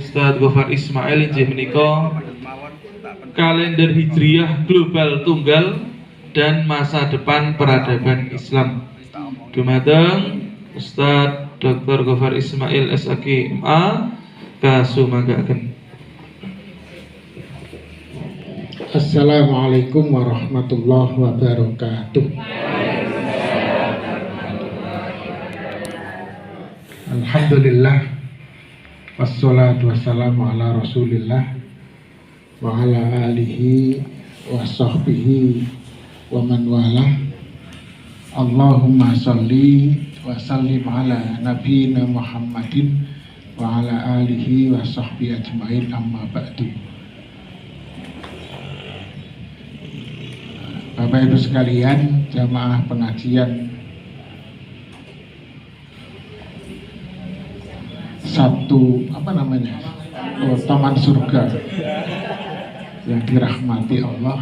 Ustadz Gofar Ismail inggih menika kalender hijriyah global tunggal dan masa depan peradaban Islam. Dumateng Ustadz Dr. Gofar Ismail SAG MA kasumagaken. Assalamualaikum warahmatullahi wabarakatuh. Alhamdulillah, wassalatu wassalamu ala rasulillah wa ala alihi wa sahbihi wa man walah. Allahumma salli wa sallim ala nabiyina Muhammadin wa ala alihi wa sahbihi ajmain, amma ba'du. Bapak Ibu sekalian, jamaah pengajian Taman Surga yang dirahmati Allah.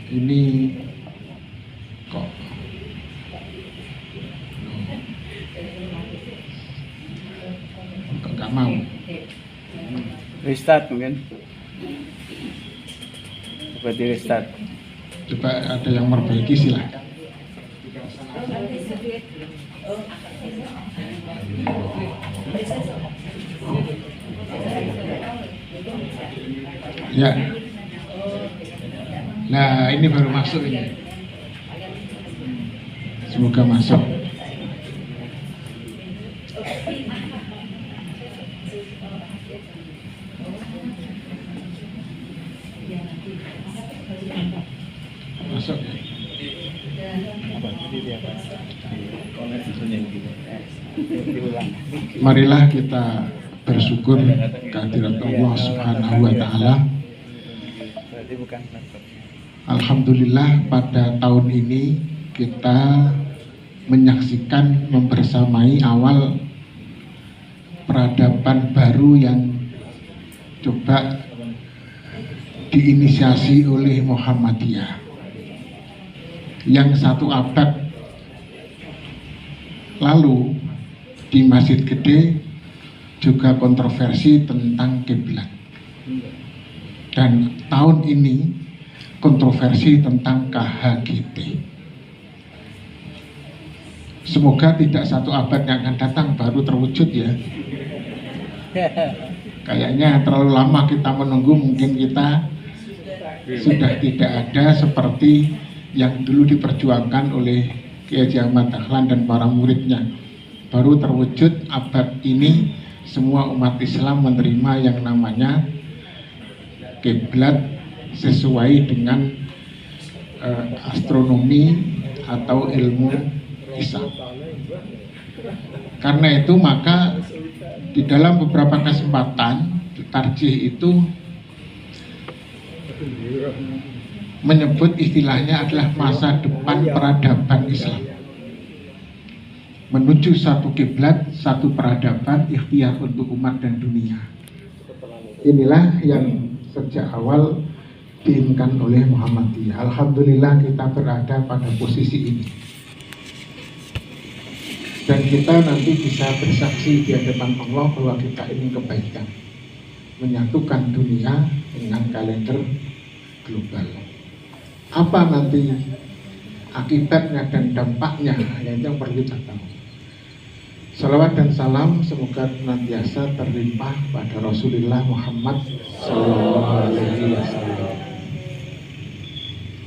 Ini kok nggak mau restart mungkin. Seperti restart. Coba ada yang memperbaiki, silahkan. Ya. Nah, ini baru masuk ini. Semoga masuk. Masuk ya. Marilah kita bersyukur kehadirat Allah Subhanahu wa taala. Alhamdulillah, pada tahun ini kita menyaksikan, membersamai awal peradaban baru yang coba diinisiasi oleh Muhammadiyah yang 1 abad lalu di Masjid Gede juga kontroversi tentang kiblat, dan tahun ini kontroversi tentang KHGT. Semoga tidak 1 abad yang akan datang baru terwujud ya. Kayaknya terlalu lama kita menunggu, mungkin kita sudah tidak ada seperti yang dulu diperjuangkan oleh Kiai Haji Ahmad Dahlan dan para muridnya. Baru terwujud abad ini semua umat Islam menerima yang namanya kiblat sesuai dengan astronomi atau ilmu hisab. Karena itu maka di dalam beberapa kesempatan tarjih itu menyebut istilahnya adalah masa depan peradaban Islam, menuju 1 kiblat, 1 peradaban, ikhtiar untuk umat dan dunia. Inilah yang sejak awal diinginkan oleh Muhammadiyah. Alhamdulillah kita berada pada posisi ini, dan kita nanti bisa bersaksi di hadapan Allah bahwa kita ingin kebaikan, menyatukan dunia dengan kalender global. Apa nanti akibatnya dan dampaknya, yang perlu kita tahu. Salawat dan salam semoga senantiasa terlimpah pada Rasulullah Muhammad SAW.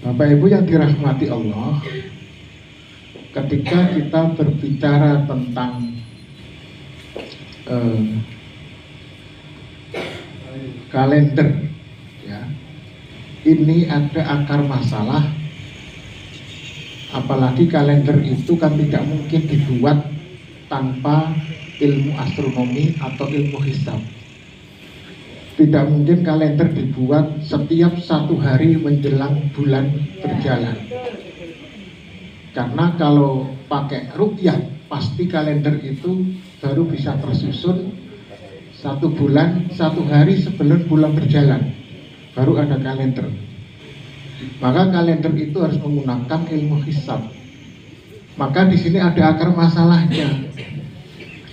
Bapak Ibu yang dirahmati Allah, ketika kita berbicara tentang kalender, ya, ini ada akar masalah. Apalagi kalender itu kan tidak mungkin dibuat tanpa ilmu astronomi atau ilmu hisab. Tidak mungkin kalender dibuat setiap 1 hari menjelang bulan berjalan. Karena kalau pakai ruqyah, pasti kalender itu baru bisa tersusun 1 bulan, 1 hari sebelum bulan berjalan, baru ada kalender. Maka kalender itu harus menggunakan ilmu hisab. Maka di sini ada akar masalahnya.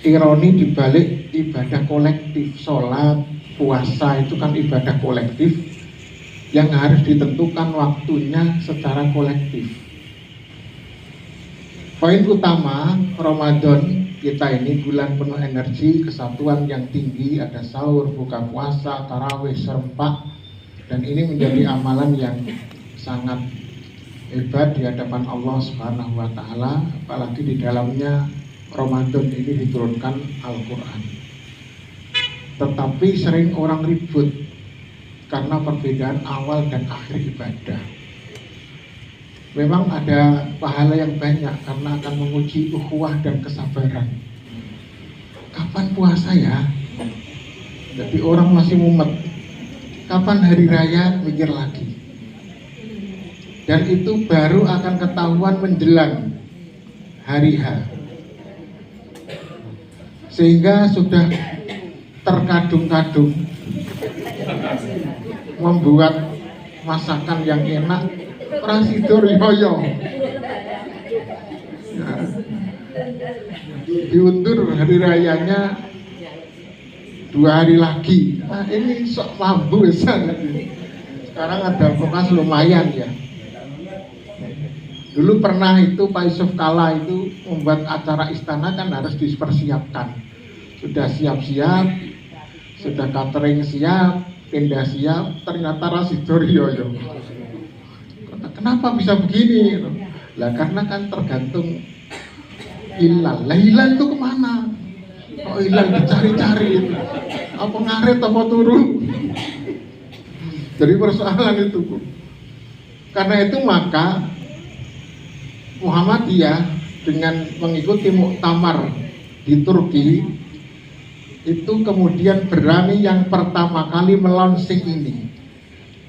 Ironi dibalik ibadah kolektif, sholat, puasa itu kan ibadah kolektif yang harus ditentukan waktunya secara kolektif. Poin utama Ramadan kita ini bulan penuh energi, kesatuan yang tinggi, ada sahur, buka puasa, tarawih, serempak, dan ini menjadi amalan yang sangat hebat di hadapan Allah Subhanahu wa Ta'ala, apalagi di dalamnya Ramadan ini diturunkan Al-Quran. Tetapi sering orang ribut karena perbedaan awal dan akhir ibadah. Memang ada pahala yang banyak karena akan menguji ukhuwah dan kesabaran. Kapan puasa ya? Jadi orang masih mumet. Kapan hari raya? Mikir lagi. Dan itu baru akan ketahuan menjelang hari H. Sehingga sudah terkadung-kadung membuat masakan yang enak prasidur yoyo. Nah, diundur hari rayanya 2 hari lagi. Nah, ini sok mampu sangat ini. Sekarang ada fokus lumayan ya. Dulu pernah itu Pak Yusuf Kala itu membuat acara istana kan harus dipersiapkan. Sudah siap-siap, sudah catering siap, tenda siap, ternyata rasidur yoyo. Kenapa bisa begini? Lah karena kan tergantung hilal. Lah hilal itu kemana? Kok hilal dicari-cari? Apa ngaret apa turun? Jadi persoalan itu. Karena itu maka Muhammadiyah dengan mengikuti muktamar di Turki itu kemudian berani yang pertama kali melonsing ini.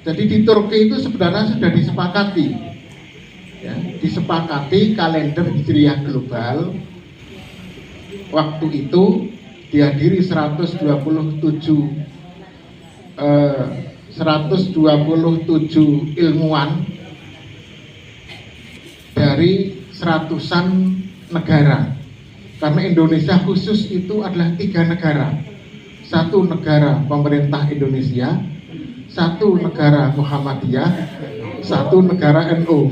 Jadi di Turki itu sebenarnya sudah disepakati, ya, disepakati kalender Hijriah global. Waktu itu dihadiri 127 ilmuwan dari 100-an negara. Karena Indonesia khusus itu adalah 3 negara. 1 negara pemerintah Indonesia, 1 negara Muhammadiyah, 1 negara NU.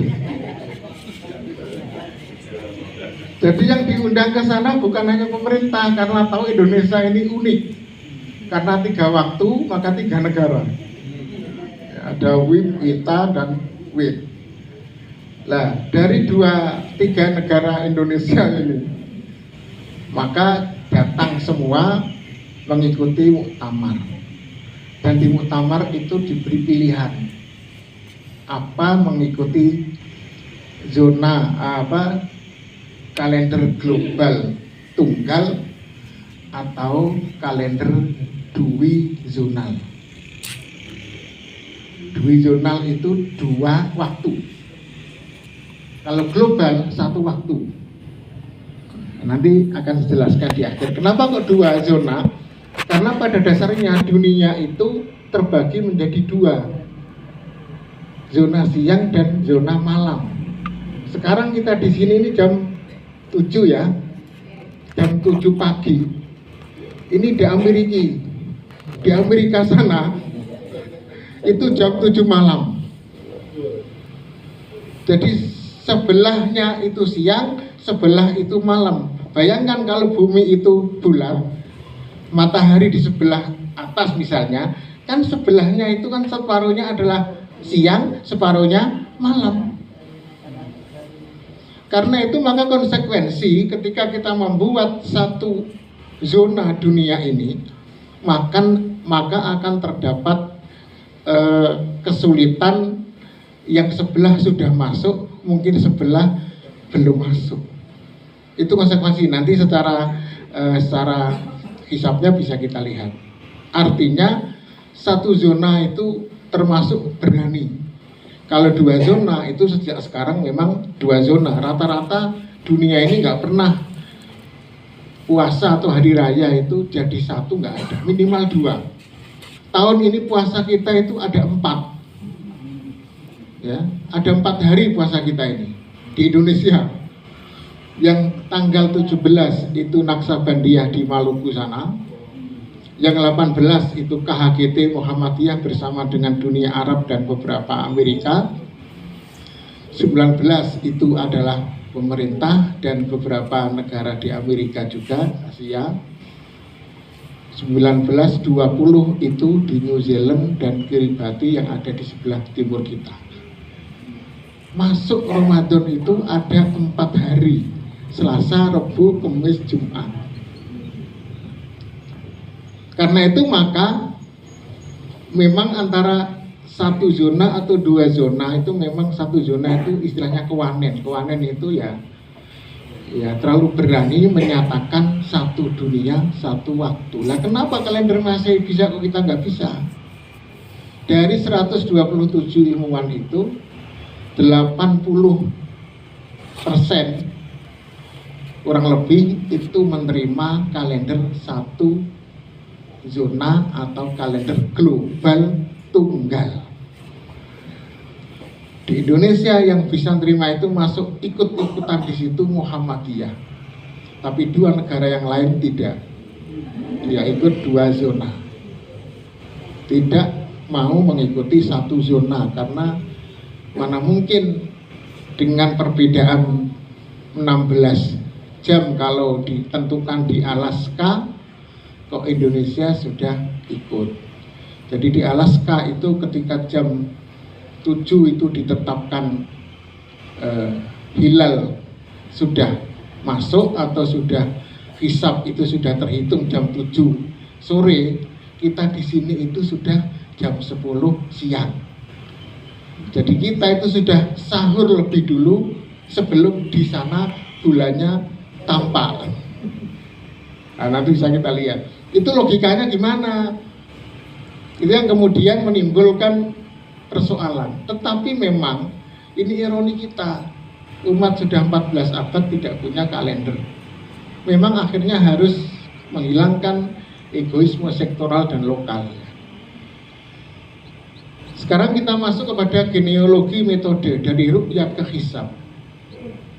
Jadi yang diundang ke sana bukan hanya pemerintah, karena tahu Indonesia ini unik. Karena 3 waktu, maka 3 negara. Ada WIB, WITA, dan WIT. Nah, dari 3 negara Indonesia ini, maka datang semua mengikuti muktamar. Dan di muktamar itu diberi pilihan apa mengikuti zona kalender global tunggal atau kalender dwi zonal. Dwi zonal itu 2 waktu. Kalau global 1 waktu. Nanti akan dijelaskan di akhir. Kenapa kok 2 zona? Karena pada dasarnya dunia itu terbagi menjadi 2, zona siang dan zona malam. Sekarang kita di sini ini jam 7 ya, jam 7 pagi. Ini di Amerika sana itu jam 7 malam. Jadi sebelahnya itu siang, sebelah itu malam. Bayangkan kalau bumi itu bulat, matahari di sebelah atas misalnya, kan sebelahnya itu kan separuhnya adalah siang, separuhnya malam. Karena itu maka konsekuensi ketika kita membuat 1 zona dunia ini, maka akan terdapat kesulitan yang sebelah sudah masuk, mungkin sebelah belum masuk. Itu konsekuensi nanti secara hisabnya bisa kita lihat. Artinya 1 zona itu termasuk berani. Kalau 2 zona itu sejak sekarang memang 2 zona. Rata-rata dunia ini nggak pernah puasa atau hari raya itu jadi 1, nggak ada. Minimal 2. Tahun ini puasa kita itu ada 4. ya, ada 4 hari puasa kita ini di Indonesia. Yang tanggal 17 itu Naksabandia di Maluku sana, yang 18 itu KHGT Muhammadiyah bersama dengan dunia Arab dan beberapa Amerika, 19 itu adalah pemerintah dan beberapa negara di Amerika juga, Asia, 19, 20 itu di New Zealand dan Kiribati yang ada di sebelah timur kita. Masuk Ramadan itu ada 4 hari, Selasa, Rabu, Kamis, Jumat. Karena itu maka memang antara 1 zona atau 2 zona itu memang 1 zona itu istilahnya kewanen. Kewanen itu ya terlalu berani menyatakan 1 dunia, 1 waktu. Lah kenapa kalender Masehi bisa kok kita nggak bisa? Dari 127 ilmuwan itu 80% kurang lebih itu menerima kalender 1 zona atau kalender global tunggal. Di Indonesia yang bisa terima itu masuk ikut-ikutan di situ Muhammadiyah. Tapi 2 negara yang lain tidak. Dia ikut 2 zona. Tidak mau mengikuti 1 zona karena mana mungkin dengan perbedaan 16 jam kalau ditentukan di Alaska, kok Indonesia sudah ikut. Jadi di Alaska itu ketika jam 7 itu ditetapkan hilal sudah masuk atau sudah hisab itu sudah terhitung jam 7 sore, kita di sini itu sudah jam 10 siang. Jadi kita itu sudah sahur lebih dulu sebelum di sana bulannya tampak. Nah, nanti bisa kita lihat. Itu logikanya gimana? Itu yang kemudian menimbulkan persoalan. Tetapi memang ini ironi kita. Umat sudah 14 abad tidak punya kalender. Memang akhirnya harus menghilangkan egoisme sektoral dan lokal. Sekarang kita masuk kepada genealogi metode dari ru'yat ke hisab.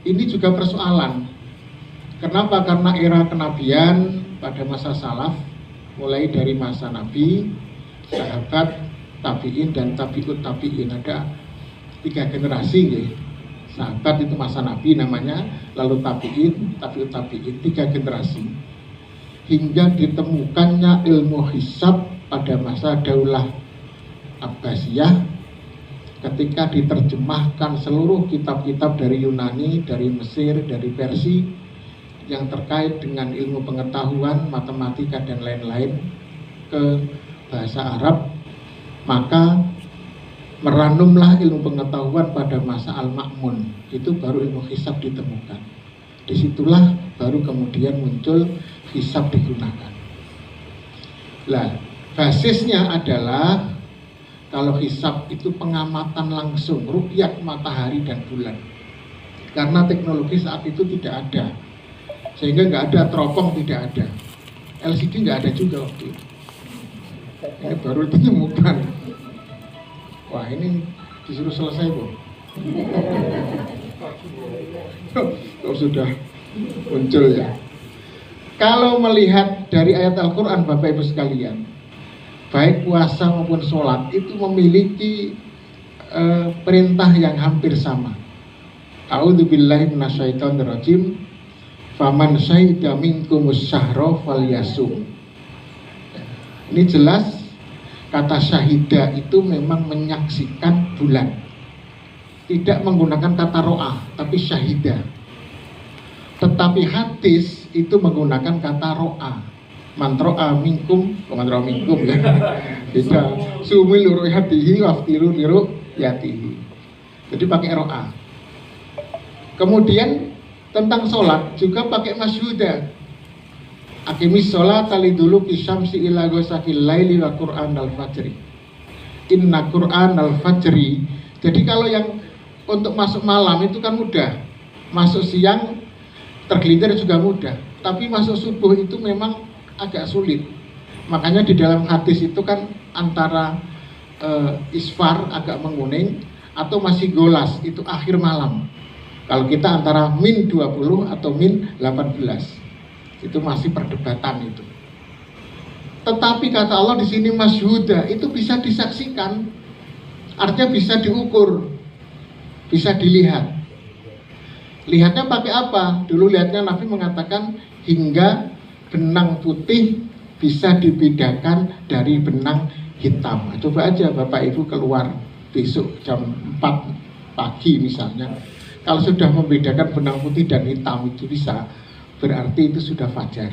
Ini juga persoalan. Kenapa? Karena era kenabian pada masa salaf, mulai dari masa Nabi, sahabat, tabi'in, dan tabi'ut tabi'in. Ada 3 generasi ya. Sahabat itu masa Nabi namanya, lalu tabi'in, tabi'ut tabi'in, 3 generasi. Hingga ditemukannya ilmu hisab pada masa Daulah Abbasiyah, ketika diterjemahkan seluruh kitab-kitab dari Yunani, dari Mesir, dari Persia yang terkait dengan ilmu pengetahuan, matematika dan lain-lain ke bahasa Arab, maka meranumlah ilmu pengetahuan pada masa Al-Ma'mun. Itu baru ilmu hisab ditemukan. Disitulah baru kemudian muncul hisab digunakan. Nah, basisnya adalah kalau hisab itu pengamatan langsung, ru'yat matahari dan bulan. Karena teknologi saat itu tidak ada, sehingga nggak ada teropong, tidak ada LCD, nggak ada juga waktu itu. Ini baru ditemukan. Wah, ini disuruh selesai kok. Kok sudah muncul ya. Kalau melihat dari ayat Al-Quran, Bapak Ibu sekalian, baik puasa maupun sholat itu memiliki perintah yang hampir sama. A'udzubillahi minasyaitonirrajim. Faman syahida minkumus syahra falyasum. Ini jelas kata syahida itu memang menyaksikan bulan. Tidak menggunakan kata ro'ah, tapi syahida. Tetapi hadis itu menggunakan kata ro'ah. Man ro'a minkum ya. Bisa sumil ru'yatihi waftiru liru yatihi. Jadi pakai ro'ah. Kemudian tentang sholat juga pakai masyhuda. Aqimis sholat talidulu kisyamsi ila ghasaqil laili wa Qur'an al-fajri. Inna Qur'an al-fajri. Jadi kalau yang untuk masuk malam itu kan mudah. Masuk siang tergelincir juga mudah. Tapi masuk subuh itu memang agak sulit. Makanya di dalam hadis itu kan antara isfar agak menguning, atau masih golas, itu akhir malam. Kalau kita antara min 20 atau min 18, itu masih perdebatan itu. Tetapi kata Allah di sini masyhuda, itu bisa disaksikan, artinya bisa diukur, bisa dilihat. Lihatnya pakai apa? Dulu lihatnya Nabi mengatakan hingga benang putih bisa dibedakan dari benang hitam. Coba aja Bapak Ibu keluar besok jam 4 pagi misalnya, kalau sudah membedakan benang putih dan hitam itu bisa, berarti itu sudah fajar.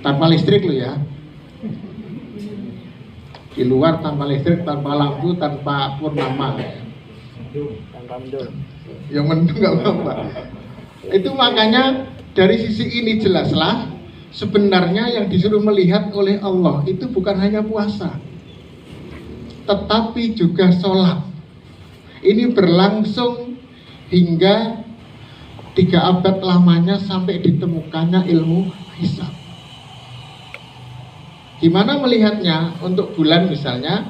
Tanpa listrik loh ya, di luar tanpa listrik, tanpa lampu, tanpa purnama ya. Yang mendung nggak apa-apa. Itu makanya dari sisi ini jelaslah sebenarnya yang disuruh melihat oleh Allah itu bukan hanya puasa, tetapi juga sholat. Ini berlangsung hingga 3 abad lamanya sampai ditemukannya ilmu hisab. Gimana melihatnya untuk bulan misalnya?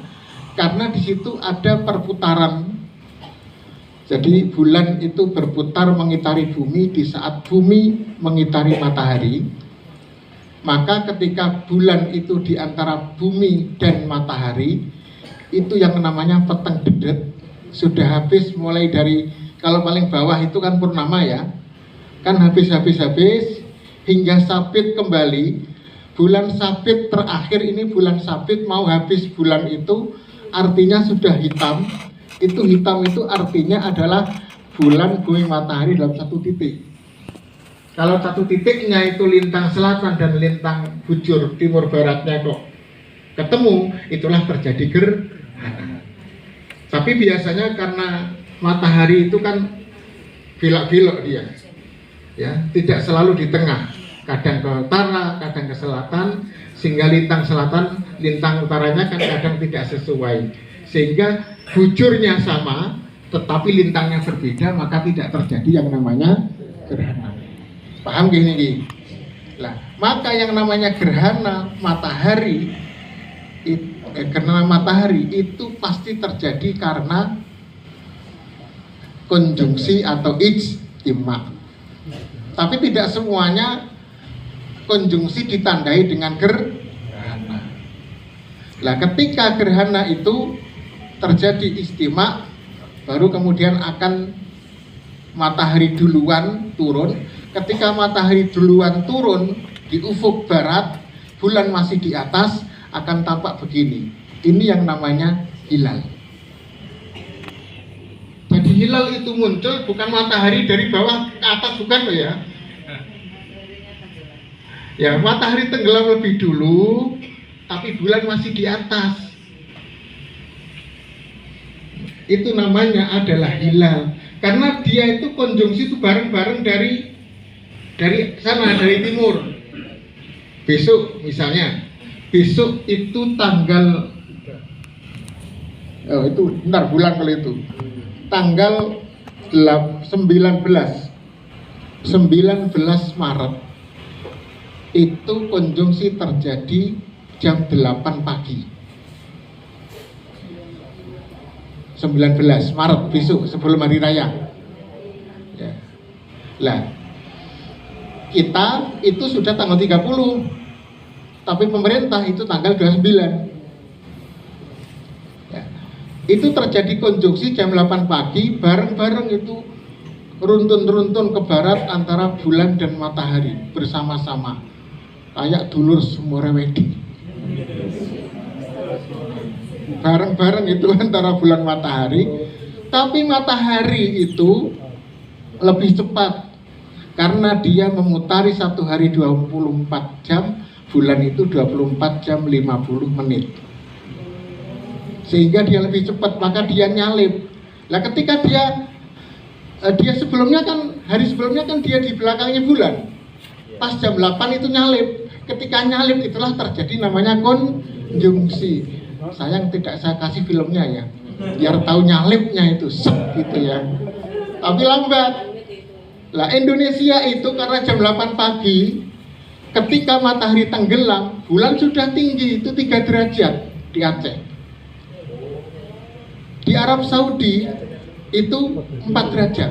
Karena di situ ada perputaran. Jadi bulan itu berputar mengitari bumi di saat bumi mengitari matahari. Maka ketika bulan itu di antara bumi dan matahari, itu yang namanya peteng dedet, sudah habis mulai dari, kalau paling bawah itu kan purnama ya, kan habis hingga sabit kembali. Bulan sabit terakhir ini, bulan sabit mau habis bulan itu, artinya sudah hitam. Itu hitam itu artinya adalah bulan going matahari dalam satu titik. Kalau satu titiknya itu lintang selatan dan lintang bujur timur baratnya kok ketemu, itulah terjadi gerhana. Tapi biasanya karena matahari itu kan belok-belok dia, ya, tidak selalu di tengah, kadang ke utara, kadang ke selatan, sehingga lintang selatan, lintang utaranya kan kadang tidak sesuai, sehingga bujurnya sama, tetapi lintangnya berbeda, maka tidak terjadi yang namanya gerhana. Paham gini? Lah, maka yang namanya gerhana matahari, gerhana matahari itu pasti terjadi karena konjungsi atau ijtima. Tapi tidak semuanya konjungsi ditandai dengan gerhana. Lah, ketika gerhana itu terjadi ijtima, baru kemudian akan matahari duluan turun. Ketika matahari duluan turun di ufuk barat, bulan masih di atas, akan tampak begini. Ini yang namanya hilal. Jadi hilal itu muncul bukan matahari dari bawah ke atas, bukan loh ya. Ya, matahari tenggelam lebih dulu, tapi bulan masih di atas. Itu namanya adalah hilal. Karena dia itu konjungsi itu bareng-bareng dari sana, dari timur. Besok misalnya, besok itu tanggal itu bentar bulan kalau itu tanggal 19 Maret itu konjungsi terjadi jam 8 pagi. 19 Maret besok sebelum hari raya ya. Lah, kita itu sudah tanggal 30, tapi pemerintah itu tanggal 29 ya. Itu terjadi konjungsi jam 8 pagi, bareng-bareng itu runtun-runtun ke barat antara bulan dan matahari bersama-sama, kayak dulur semua wedi. Bareng-bareng itu antara bulan matahari. Tapi matahari itu lebih cepat karena dia memutari satu hari 24 jam, bulan itu 24 jam 50 menit. Sehingga dia lebih cepat, maka dia nyalip. Nah, ketika dia sebelumnya kan, hari sebelumnya kan dia di belakangnya bulan. Pas jam 8 itu nyalip. Ketika nyalip itulah terjadi namanya konjungsi. Sayang tidak saya kasih filmnya ya, biar tahu nyalipnya itu gitu ya. Tapi lambat. Lah, Indonesia itu karena jam 8 pagi, ketika matahari tenggelam, bulan sudah tinggi, itu 3 derajat di Aceh. Di Arab Saudi itu 4 derajat.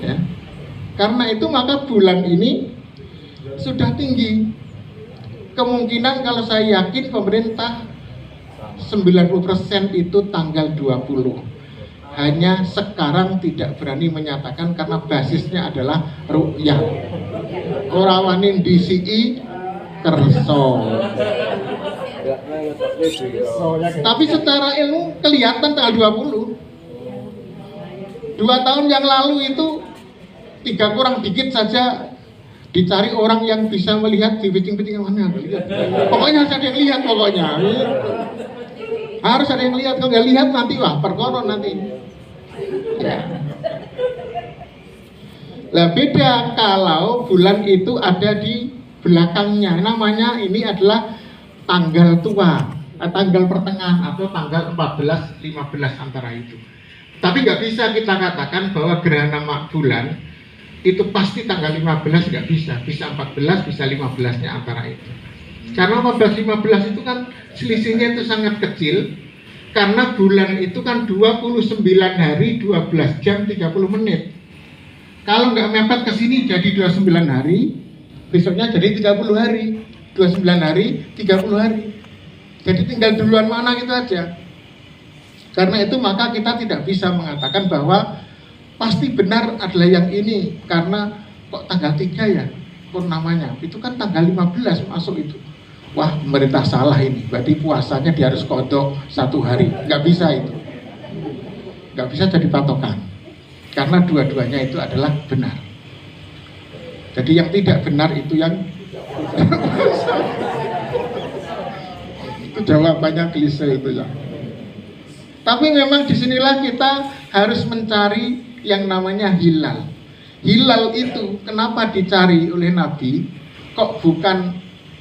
Ya. Karena itu maka bulan ini sudah tinggi. Kemungkinan kalau saya yakin pemerintah 90% itu tanggal 20. Hanya sekarang tidak berani menyatakan karena basisnya adalah ru'yah. Ora wani DCI kerso. Tapi secara ilmu kelihatan tanggal 20. 2 tahun yang lalu itu 3 kurang dikit saja dicari orang yang bisa melihat di piting-piting mana. Pokoknya harus ada yang lihat pokoknya. Harus ada yang lihat, kalau nggak lihat nanti wah perkara nanti. Ya. Nah beda kalau bulan itu ada di belakangnya, namanya ini adalah tanggal tua, tanggal pertengahan atau tanggal 14-15 antara itu. Tapi nggak bisa kita katakan bahwa gerhana bulan itu pasti tanggal 15, nggak bisa. Bisa 14, bisa 15-nya antara itu. Karena 14-15 itu kan selisihnya itu sangat kecil. Karena bulan itu kan 29 hari, 12 jam, 30 menit. Kalau nggak mepet ke sini jadi 29 hari, besoknya jadi 30 hari. 29 hari, 30 hari. Jadi tinggal duluan mana gitu aja. Karena itu maka kita tidak bisa mengatakan bahwa pasti benar adalah yang ini. Karena kok tanggal 3 ya purnamanya. Itu kan tanggal 15 masuk itu. Wah, pemerintah salah ini. Berarti puasanya dia harus kodok 1 hari. Nggak bisa itu. Nggak bisa jadi patokan. Karena dua-duanya itu adalah benar. Jadi yang tidak benar itu yang itu jawabannya klise itu ya. Tapi memang disinilah kita harus mencari yang namanya hilal. Hilal itu kenapa dicari oleh Nabi? Kok bukan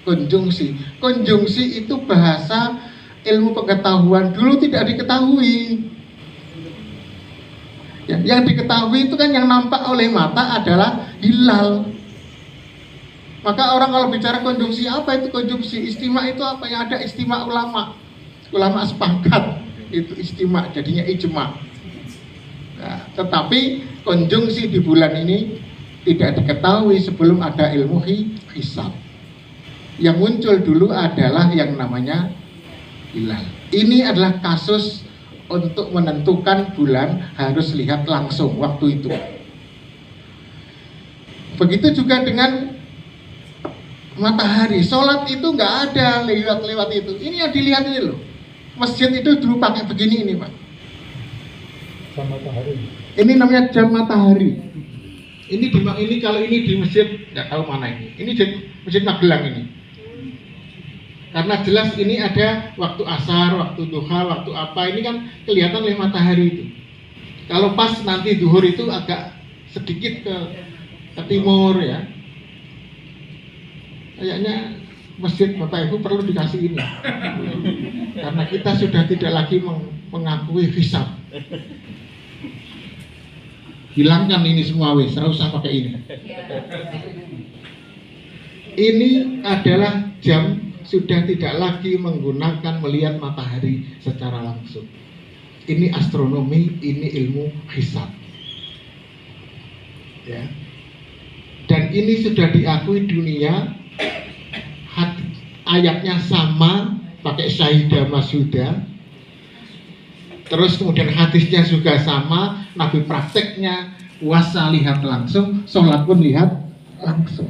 konjungsi? Konjungsi itu bahasa ilmu pengetahuan dulu tidak diketahui. Ya, yang diketahui itu kan yang nampak oleh mata adalah hilal. Maka orang kalau bicara konjungsi, apa itu konjungsi? Istimewa itu apa? Yang ada istimewa ulama. Ulama sepakat itu istimewa, jadinya ijma. Nah, tetapi konjungsi di bulan ini tidak diketahui sebelum ada ilmu hisab. Yang muncul dulu adalah yang namanya hilal. Ini adalah kasus untuk menentukan bulan harus lihat langsung waktu itu. Begitu juga dengan matahari. Sholat itu nggak ada lewat itu. Ini yang dilihat ini loh. Masjid itu dulu pakai begini ini Pak. Jam matahari. Ini namanya jam matahari. Ini kalau ini di masjid nggak tahu mana ini. Ini masjid Magelang ini. Karena jelas ini ada waktu asar, waktu duha, waktu apa. Ini kan kelihatan oleh matahari itu. Kalau pas nanti duhur itu agak sedikit ke timur ya. Kayaknya masjid Bapak Ibu perlu dikasih ini. Karena kita sudah tidak lagi mengakui hisab. Hilangkan ini semua wis, nggak usah pakai ini. Ini adalah jam sudah tidak lagi menggunakan melihat matahari secara langsung. Ini astronomi, ini ilmu hisab. Ya. Dan ini sudah diakui dunia. Ayatnya sama, pakai syahidah masyudah. Terus kemudian hadisnya juga sama, Nabi prakteknya puasa lihat langsung, sholat pun lihat langsung.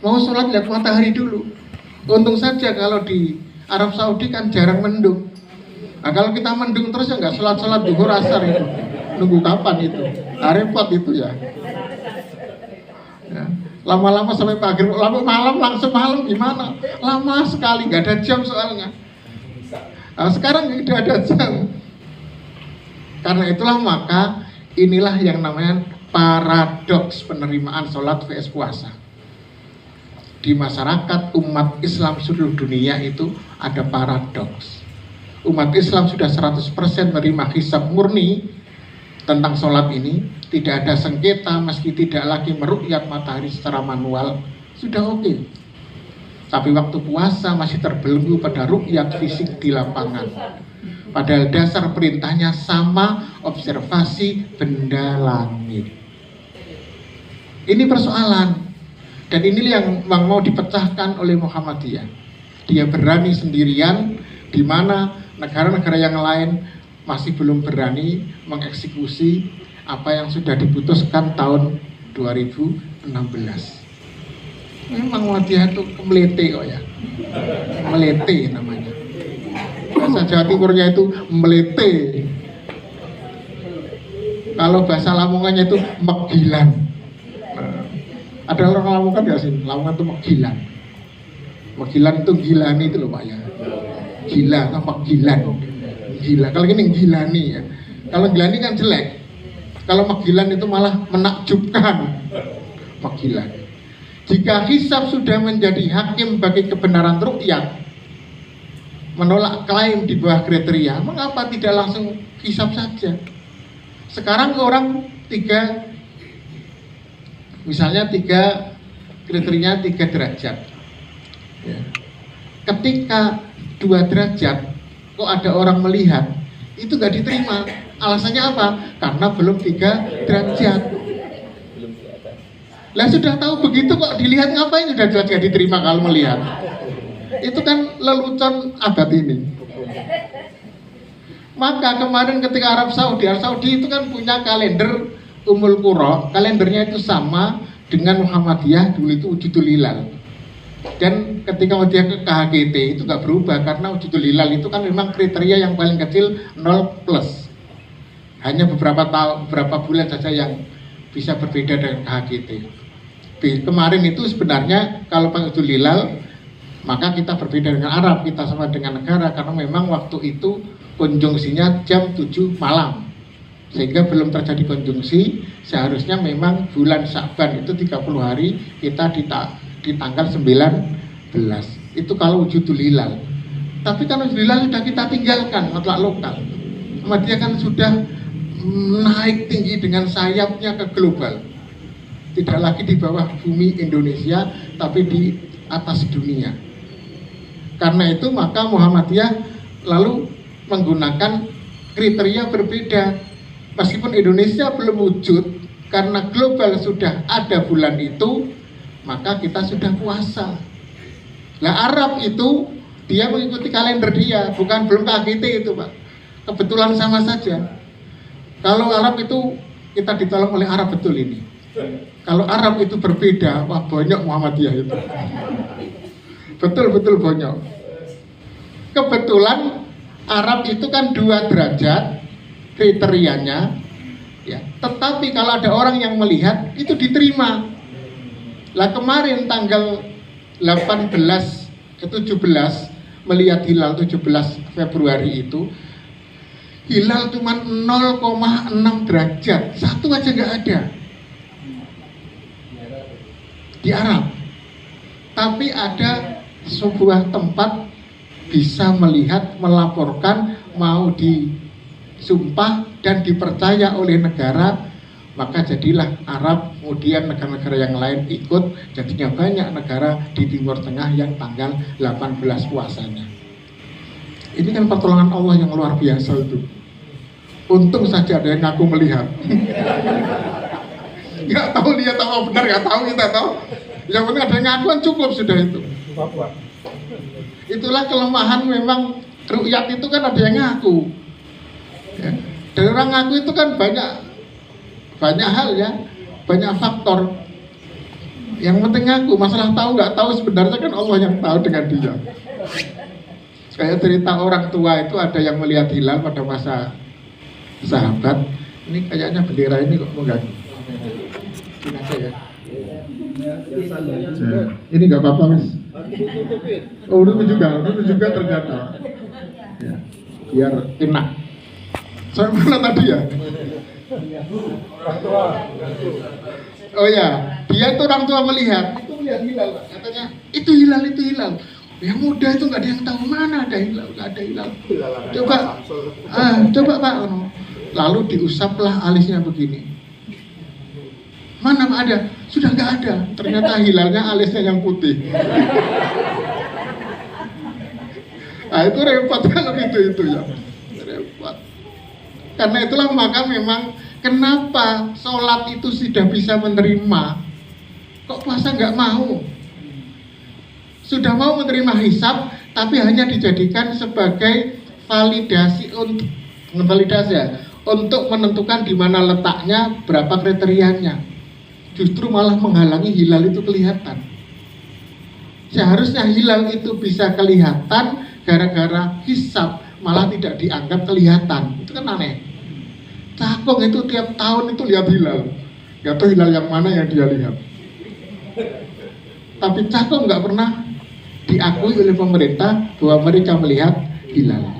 Mau sholat lihat matahari dulu. Untung saja kalau di Arab Saudi kan jarang mendung. Nah kalau kita mendung terus ya nggak sholat duhur asar itu. Nunggu kapan itu? Nah, repot itu ya. Ya. Lama-lama sampai pagi, lama malam langsung malam gimana? Lama sekali, nggak ada jam soalnya. Nah, sekarang tidak ada jam. Karena itulah maka inilah yang namanya paradoks penerimaan sholat vs puasa. Di masyarakat umat Islam seluruh dunia itu ada paradoks. Umat Islam sudah 100% menerima hisab murni tentang sholat ini, tidak ada sengketa meski tidak lagi meruqyat matahari secara manual, sudah oke. Tapi waktu puasa masih terbelenggu pada ruqyat fisik di lapangan. Padahal dasar perintahnya sama, observasi benda langit. Ini persoalan. Dan ini yang mau dipecahkan oleh Muhammadiyah. Dia berani sendirian, di mana negara-negara yang lain masih belum berani mengeksekusi apa yang sudah diputuskan tahun 2016. Memang Muhammadiyah itu melete kok ya. Melete namanya. Bahasa Jawa Timurnya itu melete. Kalau bahasa Lamongannya itu megilan. Ada orang Lamongan nggak sih? Lamongan itu megilan. Megilan itu gilani itu loh Pak ya. Gila, kan megilan. Gila. Kalau ini gilani ya. Kalau gilani kan jelek. Kalau megilan itu malah menakjubkan. Megilan. Jika hisab sudah menjadi hakim bagi kebenaran ru'yah, menolak klaim di bawah kriteria, mengapa tidak langsung hisab saja? Sekarang orang misalnya kriterianya 3 derajat. Ya. Ketika 2 derajat, kok ada orang melihat, itu nggak diterima. Alasannya apa? Karena belum 3 derajat. Lah sudah tahu begitu kok dilihat, ngapain sudah jelas nggak diterima kalau melihat? Itu kan lelucon abad ini. Maka kemarin ketika Arab Saudi itu kan punya kalender Umul Qura, kalendernya itu sama dengan Muhammadiyah, dulu itu Wujudul Hilal. Dan ketika dia ke KHGT itu nggak berubah, karena Wujudul Hilal itu kan memang kriteria yang paling kecil 0+. Hanya beberapa bulan saja yang bisa berbeda dengan KHGT. Kemarin itu sebenarnya kalau pakai Wujudul Hilal, maka kita berbeda dengan Arab, kita sama dengan negara, karena memang waktu itu konjungsinya jam 7 malam. Sehingga belum terjadi konjungsi. Seharusnya memang bulan Sya'ban itu 30 hari, kita di tanggal 19. Itu kalau Wujudul Hilal. Tapi kalau Wujudul Hilal sudah kita tinggalkan, mutlak lokal. Dia kan sudah naik tinggi dengan sayapnya ke global. Tidak lagi di bawah bumi Indonesia, tapi di atas dunia. Karena itu maka Muhammadiyah lalu menggunakan kriteria berbeda. Meskipun Indonesia belum wujud, karena global sudah ada bulan itu, maka kita sudah puasa. Nah Arab itu dia mengikuti kalender dia, bukan belum KGT itu Pak. Kebetulan sama saja. Kalau Arab itu kita ditolong oleh Arab betul ini. Kalau Arab itu berbeda, wah banyak Muhammadiyah itu. Betul-betul banyak. Kebetulan Arab itu kan 2 derajat kriterianya, ya. Tetapi kalau ada orang yang melihat itu diterima. Lah kemarin tanggal 18 ke 17 melihat hilal 17 Februari itu, hilal cuma 0,6 derajat, 1 aja nggak ada di Arab. Tapi ada sebuah tempat bisa melihat, melaporkan, mau disumpah dan dipercaya oleh negara, maka jadilah Arab, kemudian negara-negara yang lain ikut, jadinya banyak negara di Timur Tengah yang tanggal 18 puasanya. Ini kan pertolongan Allah yang luar biasa itu. Untung saja ada yang ngaku melihat. Nggak tahu dia tahu benar, nggak tahu kita tahu. Yang penting ada yang ngakuan cukup sudah itu. Itulah kelemahan memang ru'yat itu kan ada yang ngaku. Ya. Dan orang ngaku itu kan banyak hal ya, banyak faktor. Yang penting ngaku, masalah tahu nggak tahu sebenarnya kan Allah yang tahu dengan dia. Kayak cerita orang tua itu ada yang melihat hilal pada masa sahabat. Ini kayaknya bendera ini kok mengganggu. Ini aja ya. Ini nggak apa-apa Mas. Oh dulu juga ternyata. Ya. Biar enak. Saya mana tadi ya? Oh ya, dia itu orang tua melihat. Itu melihat hilal, katanya itu hilal. Yang muda itu nggak ada yang tahu mana ada hilal, nggak ada hilal. Coba Pak. Lalu diusaplah alisnya begini. Mana ada? Sudah nggak ada. Ternyata hilalnya alisnya yang putih. Nah itu repot kalau itu ya. Karena itulah maka memang kenapa sholat itu sudah bisa menerima, kok puasa nggak mau? Sudah mau menerima hisab, tapi hanya dijadikan sebagai validasi untuk menentukan di mana letaknya, berapa kriterianya. Justru malah menghalangi hilal itu kelihatan. Seharusnya hilal itu bisa kelihatan, gara-gara hisab malah tidak dianggap kelihatan. Itu kan aneh. Cakung itu tiap tahun itu lihat hilal, gak tahu hilal yang mana yang dia lihat. Tapi Cakung nggak pernah diakui oleh pemerintah bahwa mereka melihat hilal.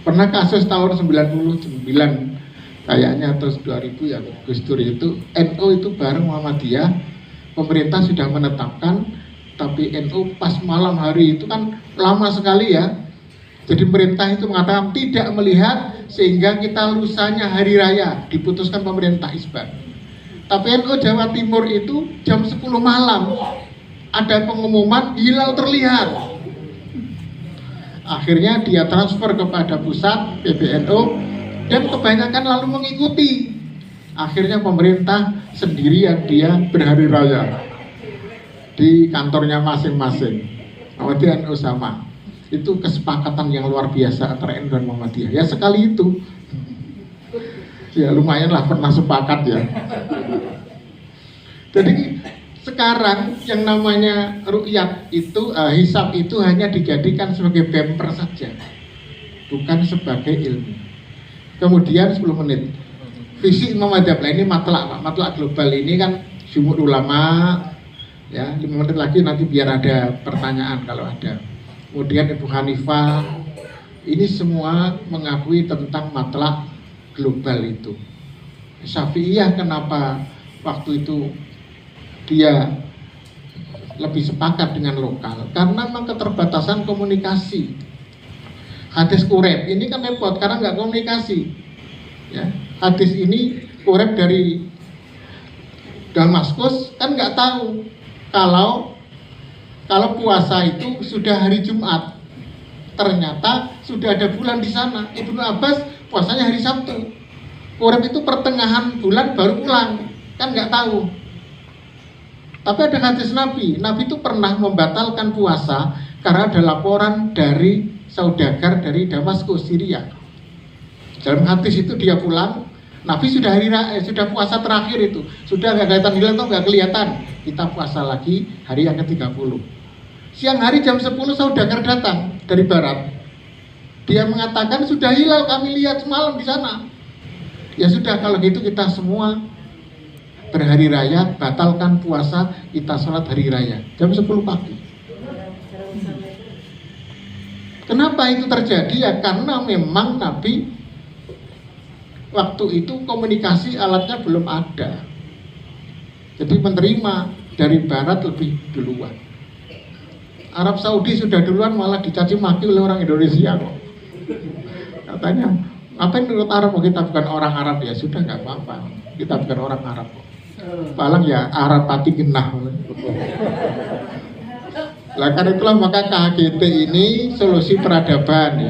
Pernah kasus tahun 99 kayaknya atau 2000 ya, Gus Dur itu NU itu bareng Muhammadiyah, pemerintah sudah menetapkan, tapi NU pas malam hari itu kan lama sekali ya. Jadi pemerintah itu mengatakan tidak melihat sehingga kita lusanya hari raya, diputuskan pemerintah isbat. Tapi NU Jawa Timur itu jam 10 malam ada pengumuman hilal terlihat. Akhirnya dia transfer kepada pusat PBNU dan kebanyakan lalu mengikuti. Akhirnya pemerintah sendirian dia berhari raya di kantornya masing-masing. Kemudian NU sama. Itu kesepakatan yang luar biasa antara NU dan Muhammadiyah. Ya sekali itu. Ya lumayanlah pernah sepakat ya. Jadi sekarang yang namanya ru'yat itu, hisab itu hanya dijadikan sebagai bumper saja, bukan sebagai ilmu. Kemudian 10 menit visi Imam Madhab ini matlak global ini kan jumhur ulama ya, 5 menit lagi nanti biar ada pertanyaan kalau ada. Kemudian Ibu Hanifah, ini semua mengakui tentang matlak global itu. Syafi'iyah kenapa waktu itu dia lebih sepakat dengan lokal? Karena memang keterbatasan komunikasi. Hadis Quraib ini kan repot karena nggak komunikasi. Ya, hadis ini Quraib dari Damaskus kan nggak tahu kalau puasa itu sudah hari Jumat. Ternyata sudah ada bulan di sana. Ibnu Abbas puasanya hari Sabtu. Quraib itu pertengahan bulan baru pulang, kan nggak tahu. Tapi ada hadis Nabi itu pernah membatalkan puasa karena ada laporan dari saudagar dari Damaskus, Syria. Dalam hadis itu dia pulang, Nabi sudah sudah puasa terakhir itu, sudah nggak kelihatan hilal atau nggak kelihatan. Kita puasa lagi hari yang ke-30. Siang hari jam 10 saudagar datang dari barat. Dia mengatakan sudah hilal, kami lihat semalam di sana. Ya sudah kalau gitu kita semua berhari raya, batalkan puasa, kita sholat hari raya jam 10 pagi. Kenapa itu terjadi? Ya karena memang Nabi waktu itu komunikasi alatnya belum ada. Jadi menerima dari barat lebih duluan. Arab Saudi sudah duluan malah dicaci maki oleh orang Indonesia kok. Katanya, apa yang menurut Arab? Kita bukan orang Arab. Ya sudah nggak apa-apa, kita bukan orang Arab kok. Paling ya Arab pati genah. Lah karena itulah maka KHGT ini solusi peradaban ya.